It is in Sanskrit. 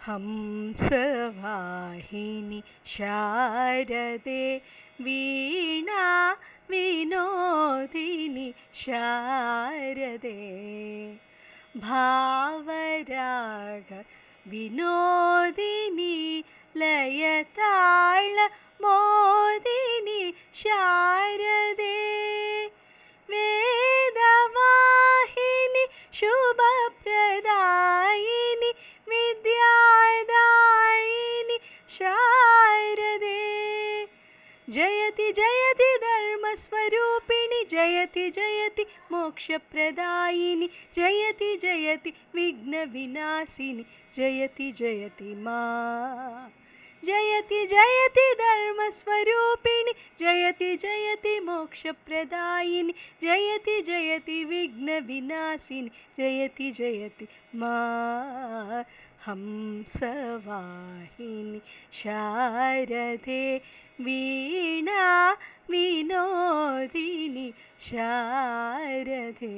हंसवाहिनि शारदे वीणा विनोदिनि शारदे भावराग विनोदिनि लयताल मोदिनि शारदे वेदवाहिनि शुभप्रदायिनि विद्यादायिनि शारदे जयति जयति धर्मस्वरूपिणि जयति जयति मोक्षप्रदायिनि जयति जयति विघ्नविनाशिनि जयति जयति मा जयति जयति धर्मस्वरूपिणि जयति जयति मोक्षप्रदायिनि जयति जयति विघ्नविनाशिनि जयति जयति मा हंसवाहिनि शारदे वीणा विनोदिनि शारदे।